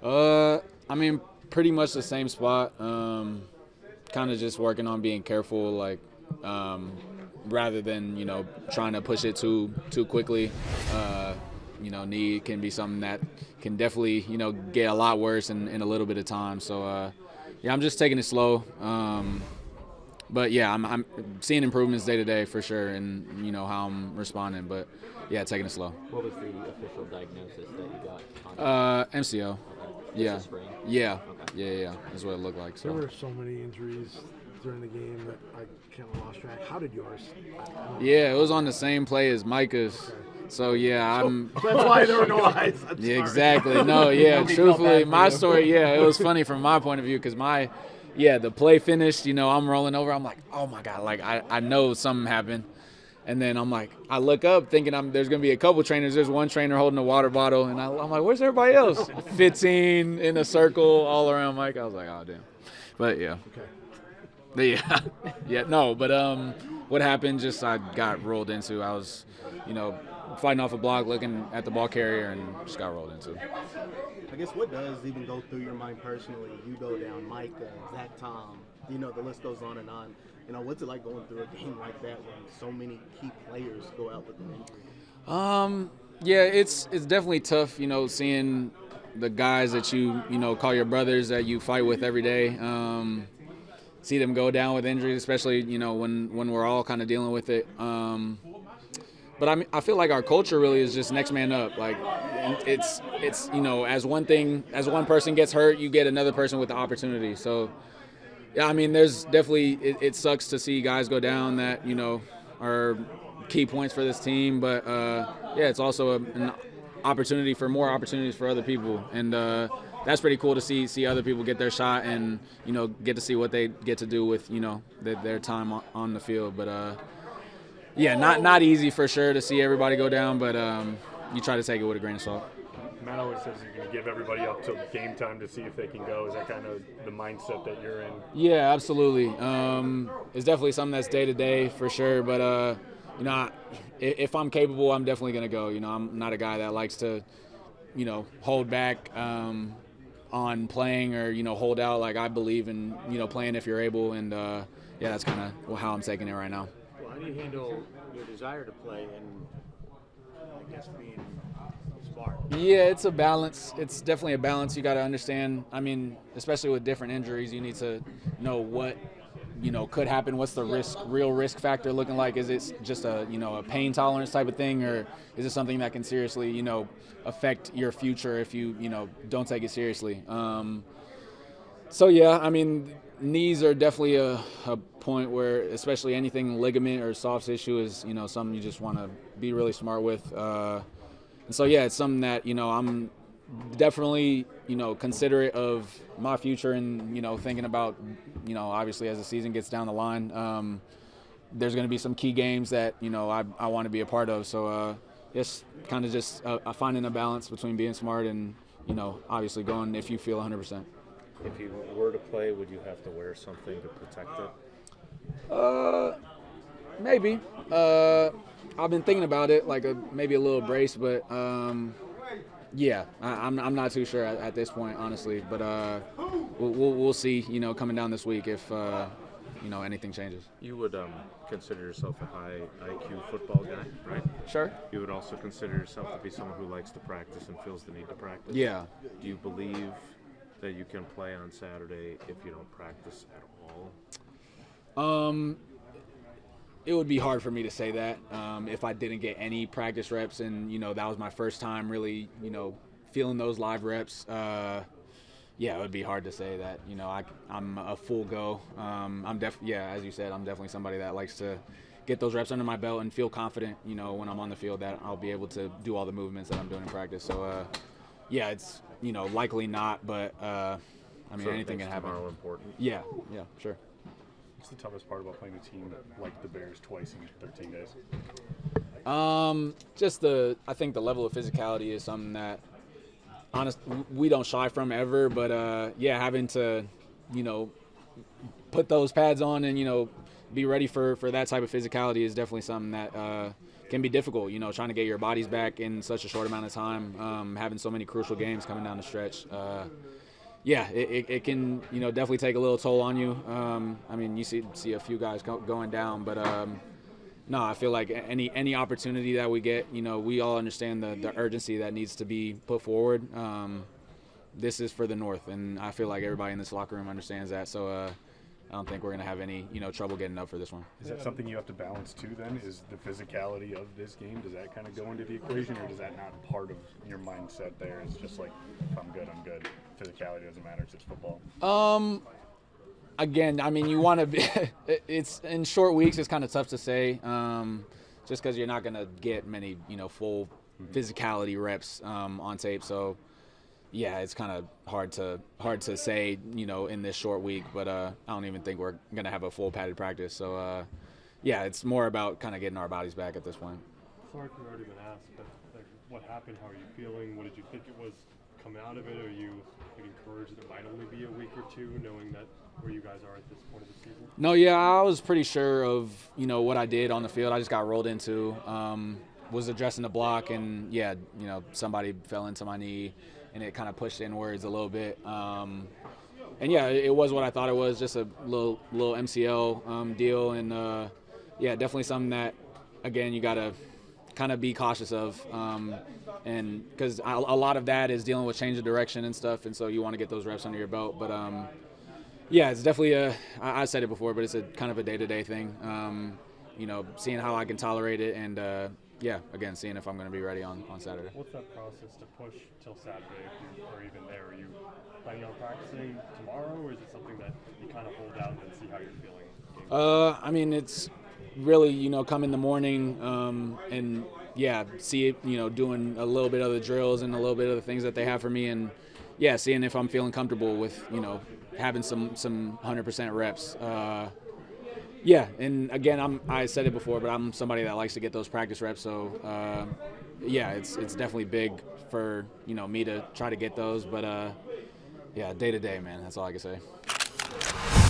I mean, pretty much the same spot. Kind of just working on being careful, like rather than trying to push it too quickly. Knee can be something that can definitely get a lot worse in a little bit of time. So yeah, I'm just taking it slow. But yeah, I'm seeing improvements day to day for sure, and how I'm responding. But yeah, taking it slow. What was the official diagnosis that you got MCO. Okay. Yeah. Just a sprain? Yeah. Okay. Yeah. That's what it looked like. There So were so many injuries during the game that I kind of lost track. How did yours? yeah, it was on the same play as Micah's. So yeah, I'm. That's why there were no eyes. I'm Yeah, sorry. exactly. No, yeah. Nobody felt Truthfully, bad for my you. story, yeah, it was funny from my point of view because the play finished. I'm rolling over. I'm like, oh my god, like I know something happened. And then I'm like, I look up thinking there's going to be a couple trainers. There's one trainer holding a water bottle. And I'm like, where's everybody else? 15 in a circle all around Mike. I was like, oh, damn. But, yeah. Okay. Yeah. Yeah, no. But what happened, just I got rolled into. I was, fighting off a block, looking at the ball carrier, and just got rolled into. I guess what does even go through your mind personally? You go down Mike, Zach, Tom, the list goes on and on. What's it like going through a game like that when so many key players go out with an injury? Yeah, it's definitely tough, seeing the guys that you call your brothers that you fight with every day. See them go down with injuries, especially when we're all kind of dealing with it. But I feel like our culture really is just next man up. Like it's as one person gets hurt, you get another person with the opportunity. So yeah, I mean, there's definitely it sucks to see guys go down that are key points for this team, but yeah, it's also an opportunity for more opportunities for other people, and that's pretty cool to see other people get their shot and get to see what they get to do with their time on the field. But yeah, not easy for sure to see everybody go down, but you try to take it with a grain of salt. Matt always says you're going to give everybody up till game time to see if they can go. Is that kind of the mindset that you're in? Yeah, absolutely. It's definitely something that's day to day for sure. But if I'm capable, I'm definitely going to go. I'm not a guy that likes to, hold back on playing or hold out. Like I believe in playing if you're able, and yeah, that's kind of how I'm taking it right now. Well, how do you handle your desire to play and I guess being smart? Yeah, it's a balance. It's definitely a balance. You got to understand. I mean, especially with different injuries, you need to know what could happen. What's the real risk factor looking like? Is it just a a pain tolerance type of thing, or is it something that can seriously affect your future if you don't take it seriously? So yeah, I mean, knees are definitely a point where, especially anything ligament or soft tissue, is something you just want to be really smart with. And so yeah, it's something that I'm definitely considerate of my future and thinking about obviously as the season gets down the line. There's going to be some key games that I want to be a part of. So it's kind of just finding a balance between being smart and obviously going if you feel 100%. If you were to play, would you have to wear something to protect it? Maybe. I've been thinking about it, like maybe a little brace, but yeah, I'm not too sure at this point, honestly. But we'll see. Coming down this week if anything changes. You would consider yourself a high IQ football guy, right? Sure. You would also consider yourself to be someone who likes to practice and feels the need to practice. Yeah. Do you believe that you can play on Saturday if you don't practice at all? It would be hard for me to say that if I didn't get any practice reps and that was my first time really feeling those live reps. Yeah, it would be hard to say that I'm a full go. As you said, I'm definitely somebody that likes to get those reps under my belt and feel confident when I'm on the field that I'll be able to do all the movements that I'm doing in practice. So yeah, it's likely not, but I mean, So it anything makes can happen. tomorrow important. Yeah, sure. What's the toughest part about playing a team like the Bears twice in 13 days? I think the level of physicality is something that we don't shy from ever, but yeah, having to put those pads on and be ready for that type of physicality is definitely something that can be difficult, you know, trying to get your bodies back in such a short amount of time, having so many crucial games coming down the stretch. Yeah, it can, you know, definitely take a little toll on you. I mean, you see a few guys going down, but no, I feel like any opportunity that we get, you know, we all understand the urgency that needs to be put forward. This is for the North, and I feel like everybody in this locker room understands that. So I don't think we're going to have any, you know, trouble getting up for this one. Is that something you have to balance too then? Is the physicality of this game, does that kind of go into the equation, or does that not part of your mindset there? It's just like, if I'm good, I'm good. Physicality doesn't matter, it's just football. Again, I mean, you want to be it's in short weeks, it's kind of tough to say, just because you're not going to get many, you know, full physicality reps on tape. So yeah, it's kind of hard to say, you know, in this short week, but I don't even think we're going to have a full padded practice. So yeah, it's more about kind of getting our bodies back at this point. Sorry if you've already been asked, but like, what happened? How are you feeling? What did you think it was coming out of it? Are you like, encouraged that it might only be a week or two, knowing that where you guys are at this point of the season? No, yeah, I was pretty sure of, you know, what I did on the field. I just got rolled into, was addressing the block, and yeah, you know, somebody fell into my knee, and it kind of pushed inwards a little bit. And yeah, it was what I thought it was, just a little MCL deal, and yeah, definitely something that, again, you got to kind of be cautious of, and because a lot of that is dealing with change of direction and stuff, and so you want to get those reps under your belt. But yeah, it's definitely I said it before, but it's a kind of a day-to-day thing. You know, seeing how I can tolerate it, and yeah, again, seeing if I'm going to be ready on Saturday. What's that process to push till Saturday, if you are even there? Are you planning on practicing tomorrow, or is it something that you kind of hold out and see how you're feeling? I mean, it's really, you know, come in the morning and yeah, see it, you know, doing a little bit of the drills and a little bit of the things that they have for me, and yeah, seeing if I'm feeling comfortable with, you know, having some 100% reps. Yeah, and again, I said it before, but I'm somebody that likes to get those practice reps. So yeah, it's definitely big for, you know, me to try to get those. But yeah, day to day, man. That's all I can say.